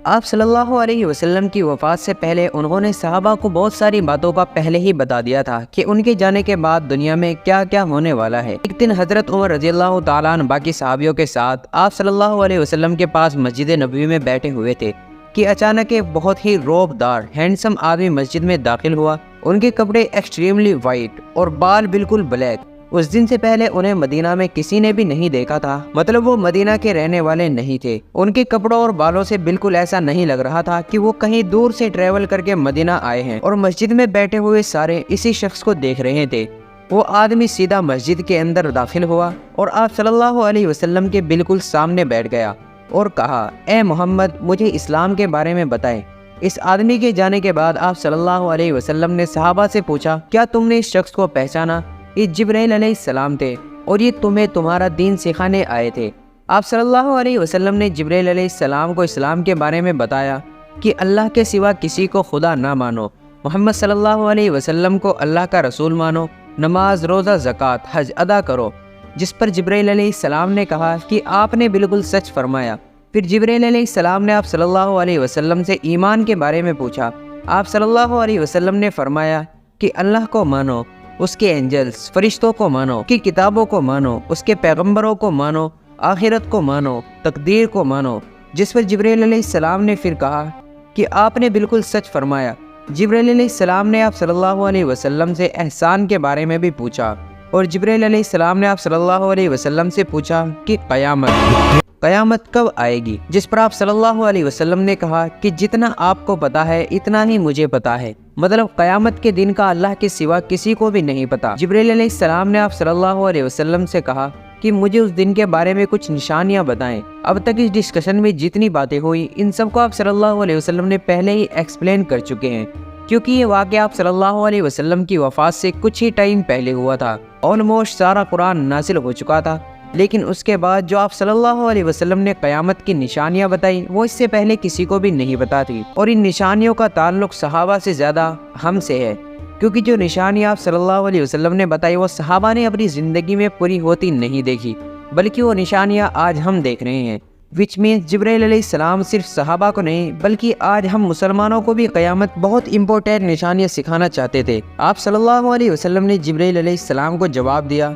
آپ صلی اللہ علیہ وسلم کی وفات سے پہلے انہوں نے صحابہ کو بہت ساری باتوں کا پہلے ہی بتا دیا تھا کہ ان کے جانے کے بعد دنیا میں کیا کیا ہونے والا ہے۔ ایک دن حضرت عمر رضی اللہ تعالیٰ عنہ باقی صحابیوں کے ساتھ آپ صلی اللہ علیہ وسلم کے پاس مسجد نبوی میں بیٹھے ہوئے تھے کہ اچانک ایک بہت ہی روب دار ہینڈسم آدمی مسجد میں داخل ہوا۔ ان کے کپڑے ایکسٹریملی وائٹ اور بال بالکل بلیک۔ اس دن سے پہلے انہیں مدینہ میں کسی نے بھی نہیں دیکھا تھا، مطلب وہ مدینہ کے رہنے والے نہیں تھے۔ ان کے کپڑوں اور بالوں سے بالکل ایسا نہیں لگ رہا تھا کہ وہ کہیں دور سے ٹریول کر کے مدینہ آئے ہیں، اور مسجد میں بیٹھے ہوئے سارے اسی شخص کو دیکھ رہے تھے۔ وہ آدمی سیدھا مسجد کے اندر داخل ہوا اور آپ صلی اللہ علیہ وسلم کے بالکل سامنے بیٹھ گیا اور کہا، اے محمد، مجھے اسلام کے بارے میں بتائیں۔ اس آدمی کے جانے کے بعد آپ صلی اللہ علیہ وسلم نے صحابہ سے پوچھا، کیا تم نے اس شخص کو پہچانا؟ یہ جبرائیل علیہ السلام تھے اور یہ تمہیں تمہارا دین سکھانے آئے تھے۔ آپ صلی اللہ علیہ وسلم نے جبرائیل علیہ السلام کو اسلام کے بارے میں بتایا کہ اللہ کے سوا کسی کو خدا نہ مانو، محمد صلی اللہ علیہ وسلم کو اللہ کا رسول مانو، نماز، روزہ، زکوٰۃ، حج ادا کرو۔ جس پر جبرائیل علیہ السلام نے کہا کہ آپ نے بالکل سچ فرمایا۔ پھر جبرائیل علیہ السلام نے آپ صلی اللہ علیہ وسلم سے ایمان کے بارے میں پوچھا۔ آپ صلی اللہ علیہ وسلم نے فرمایا کہ اللہ کو مانو، اس کے اینجلز، فرشتوں کو مانو، اس کی کتابوں کو مانو، اس کے پیغمبروں کو مانو، آخرت کو مانو، تقدیر کو مانو۔ جس پر جبرائیل علیہ السلام نے پھر کہا کہ آپ نے بالکل سچ فرمایا۔ جبرائیل علیہ السلام نے آپ صلی اللہ علیہ وسلم سے احسان کے بارے میں بھی پوچھا، اور جبرائیل علیہ السلام نے آپ صلی اللہ علیہ وسلم سے پوچھا کہ قیامت کب آئے گی؟ جس پر آپ صلی اللہ علیہ وسلم نے کہا کہ جتنا آپ کو پتا ہے اتنا ہی مجھے پتا ہے، مطلب قیامت کے دن کا اللہ کے سوا کسی کو بھی نہیں پتا۔ جبرائیل علیہ السلام نے آپ صلی اللہ علیہ وسلم سے کہا کہ مجھے اس دن کے بارے میں کچھ نشانیاں بتائیں۔ اب تک اس ڈسکشن میں جتنی باتیں ہوئی ان سب کو آپ صلی اللہ علیہ وسلم نے پہلے ہی ایکسپلین کر چکے ہیں، کیونکہ یہ واقعہ آپ صلی اللہ علیہ وسلم کی وفات سے کچھ ہی ٹائم پہلے ہوا تھا۔ آلموسٹ سارا قرآن نازل ہو چکا تھا، لیکن اس کے بعد جو آپ صلی اللہ علیہ وسلم نے قیامت کی نشانیاں بتائی وہ اس سے پہلے کسی کو بھی نہیں پتا تھی، اور ان نشانیوں کا تعلق صحابہ سے زیادہ ہم سے ہے، کیونکہ جو نشانیاں آپ صلی اللہ علیہ وسلم نے بتائی وہ صحابہ نے اپنی زندگی میں پوری ہوتی نہیں دیکھی، بلکہ وہ نشانیاں آج ہم دیکھ رہے ہیں، وچ مینس جبرائیل علیہ السلام صرف صحابہ کو نہیں بلکہ آج ہم مسلمانوں کو بھی قیامت بہت امپورٹنٹ نشانیاں سکھانا چاہتے تھے۔ آپ صلی اللہ علیہ وسلم نے جبرائیل علیہ السلام کو جواب دیا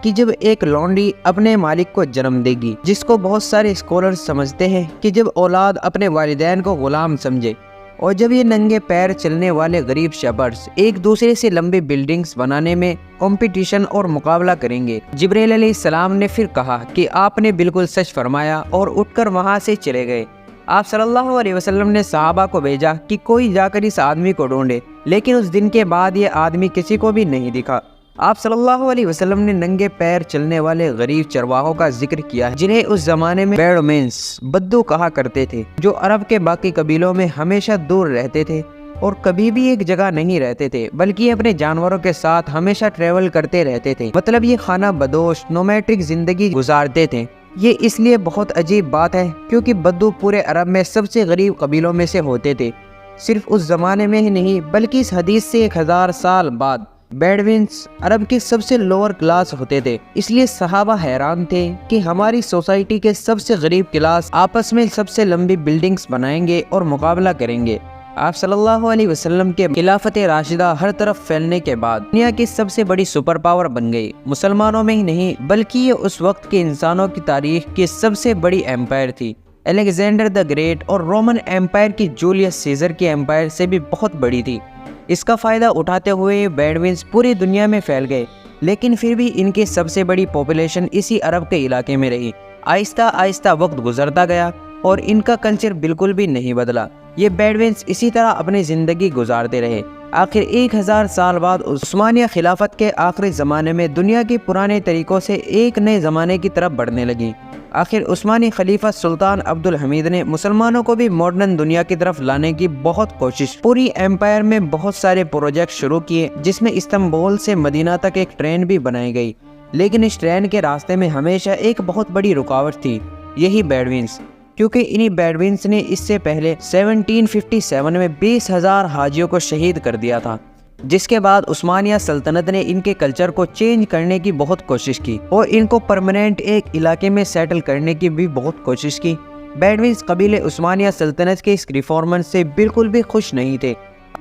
کہ جب ایک لونڈی اپنے مالک کو جنم دے گی، جس کو بہت سارے اسکالر سمجھتے ہیں کہ جب اولاد اپنے والدین کو غلام سمجھے، اور جب یہ ننگے پیر چلنے والے غریب شیپرڈز ایک دوسرے سے لمبی بلڈنگز بنانے میں کمپٹیشن اور مقابلہ کریں گے۔ جبرائیل علیہ السلام نے پھر کہا کہ آپ نے بالکل سچ فرمایا، اور اٹھ کر وہاں سے چلے گئے۔ آپ صلی اللہ علیہ وسلم نے صحابہ کو بھیجا کہ کوئی جا کر اس آدمی کو ڈھونڈے، لیکن اس دن کے بعد یہ آدمی کسی کو بھی نہیں دکھا۔ آپ صلی اللہ علیہ وسلم نے ننگے پیر چلنے والے غریب چرواہوں کا ذکر کیا، جنہیں اس زمانے میں بیڈمینس، بدو کہا کرتے تھے، جو عرب کے باقی قبیلوں میں ہمیشہ دور رہتے تھے اور کبھی بھی ایک جگہ نہیں رہتے تھے، بلکہ اپنے جانوروں کے ساتھ ہمیشہ ٹریول کرتے رہتے تھے، مطلب یہ خانہ بدوش نومیٹک زندگی گزارتے تھے۔ یہ اس لیے بہت عجیب بات ہے کیونکہ بدو پورے عرب میں سب سے غریب قبیلوں میں سے ہوتے تھے، صرف اس زمانے میں ہی نہیں بلکہ اس حدیث سے 1000 سال بعد بیڈوینس عرب کے سب سے لوور کلاس ہوتے تھے۔ اس لیے صحابہ حیران تھے کہ ہماری سوسائٹی کے سب سے غریب کلاس آپس میں سب سے لمبی بلڈنگز بنائیں گے اور مقابلہ کریں گے۔ آپ صلی اللہ علیہ وسلم کے خلافت راشدہ ہر طرف پھیلنے کے بعد دنیا کی سب سے بڑی سپر پاور بن گئی، مسلمانوں میں ہی نہیں بلکہ یہ اس وقت کے انسانوں کی تاریخ کی سب سے بڑی ایمپائر تھی۔ الیگزینڈر دا گریٹ اور رومن ایمپائر کی جولیس سیزر کی ایمپائر سے بھی بہت بڑی تھی۔ اس کا فائدہ اٹھاتے ہوئے بیڈوینس پوری دنیا میں پھیل گئے، لیکن پھر بھی ان کی سب سے بڑی پاپولیشن اسی عرب کے علاقے میں رہی۔ آہستہ آہستہ وقت گزرتا گیا اور ان کا کلچر بالکل بھی نہیں بدلا۔ یہ بیڈوینس اسی طرح اپنی زندگی گزارتے رہے۔ آخر 1000 سال بعد عثمانیہ خلافت کے آخری زمانے میں دنیا کے پرانے طریقوں سے ایک نئے زمانے کی طرف بڑھنے لگی۔ آخر عثمانی خلیفہ سلطان عبد الحمید نے مسلمانوں کو بھی ماڈرن دنیا کی طرف لانے کی بہت کوشش، پوری ایمپائر میں بہت سارے پروجیکٹ شروع کیے، جس میں استنبول سے مدینہ تک ایک ٹرین بھی بنائی گئی، لیکن اس ٹرین کے راستے میں ہمیشہ ایک بہت بڑی رکاوٹ تھی، یہی بیڈوینس، کیونکہ انہی بیڈوینس نے اس سے پہلے 1757 میں 20,000 حاجیوں کو شہید کر دیا تھا، جس کے بعد عثمانیہ سلطنت نے ان کے کلچر کو چینج کرنے کی بہت کوشش کی اور ان کو پرماننٹ ایک علاقے میں سیٹل کرنے کی بھی بہت کوشش کی، بیڈوینز قبیلے عثمانیہ سلطنت کے اس ریفارمنٹ سے بالکل بھی خوش نہیں تھے۔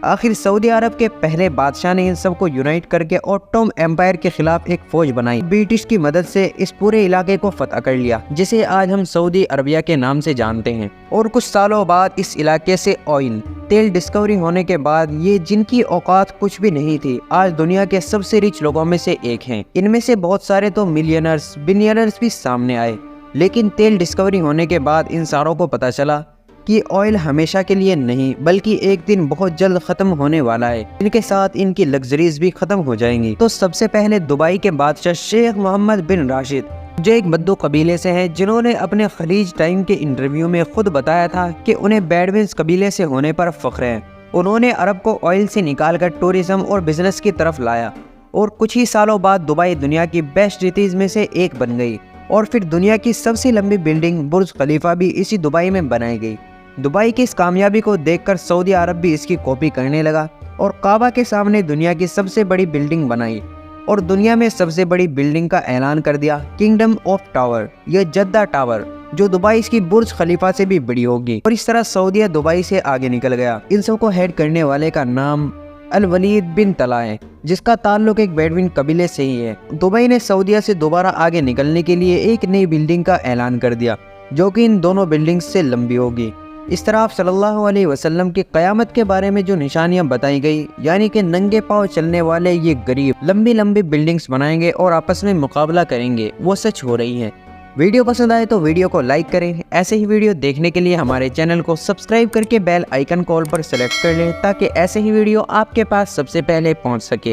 آخر سعودی عرب کے پہلے بادشاہ نے ان سب کو یونائٹ کر کے اوٹومن ایمپائر کے خلاف ایک فوج بنائی۔ برٹش کی مدد سے اس پورے علاقے کو فتح کر لیا، جسے آج ہم سعودی عربیہ کے نام سے جانتے ہیں۔ اور کچھ سالوں بعد اس علاقے سے آئل، تیل ڈسکوری ہونے کے بعد یہ جن کی اوقات کچھ بھی نہیں تھی، آج دنیا کے سب سے ریچ لوگوں میں سے ایک ہیں۔ ان میں سے بہت سارے تو ملینرز، بلینرز بھی سامنے آئے، لیکن تیل ڈسکوری ہونے کے بعد ان ساروں کو پتہ چلا کہ آئل ہمیشہ کے لیے نہیں بلکہ ایک دن بہت جلد ختم ہونے والا ہے، ان کے ساتھ ان کی لگژریز بھی ختم ہو جائیں گی۔ تو سب سے پہلے دبئی کے بادشاہ شیخ محمد بن راشد، جو ایک بدو قبیلے سے ہیں، جنہوں نے اپنے خلیج ٹائم کے انٹرویو میں خود بتایا تھا کہ انہیں بیڈوینز قبیلے سے ہونے پر فخر ہے۔ انہوں نے عرب کو آئل سے نکال کر ٹورزم اور بزنس کی طرف لایا، اور کچھ ہی سالوں بعد دبئی دنیا کی بیسٹ سٹیز میں سے ایک بن گئی، اور پھر دنیا کی سب سے لمبی بلڈنگ برج خلیفہ بھی اسی دبئی میں بنائی گئی۔ دبئی کی اس کامیابی کو دیکھ کر سعودی عرب بھی اس کی کاپی کرنے لگا، اور کعبہ کے سامنے دنیا کی سب سے بڑی بلڈنگ بنائی، اور دنیا میں سب سے بڑی بلڈنگ کا اعلان کر دیا، کنگڈم آف ٹاور یا جدہ ٹاور، جو دبئی کی برج خلیفہ سے بھی بڑی ہوگی۔ اور اس طرح سعودیہ دبئی سے آگے نکل گیا۔ ان سب کو ہیڈ کرنے والے کا نام الولید بن طلحہ ہے، جس کا تعلق ایک بیڈوین قبیلے سے ہی ہے۔ دبئی نے سعودیہ سے دوبارہ آگے نکلنے کے لیے ایک نئی بلڈنگ کا اعلان کر دیا، جو کہ ان دونوں بلڈنگز سے لمبی ہوگی۔ اس طرح آپ صلی اللہ علیہ وسلم کی قیامت کے بارے میں جو نشانیاں بتائی گئی، یعنی کہ ننگے پاؤں چلنے والے یہ غریب لمبی لمبی بلڈنگز بنائیں گے اور آپس میں مقابلہ کریں گے، وہ سچ ہو رہی ہیں۔ ویڈیو پسند آئے تو ویڈیو کو لائک کریں۔ ایسے ہی ویڈیو دیکھنے کے لیے ہمارے چینل کو سبسکرائب کر کے بیل آئیکن کو آل پر سلیکٹ کر لیں، تاکہ ایسے ہی ویڈیو آپ کے پاس سب سے پہلے پہنچ سکے۔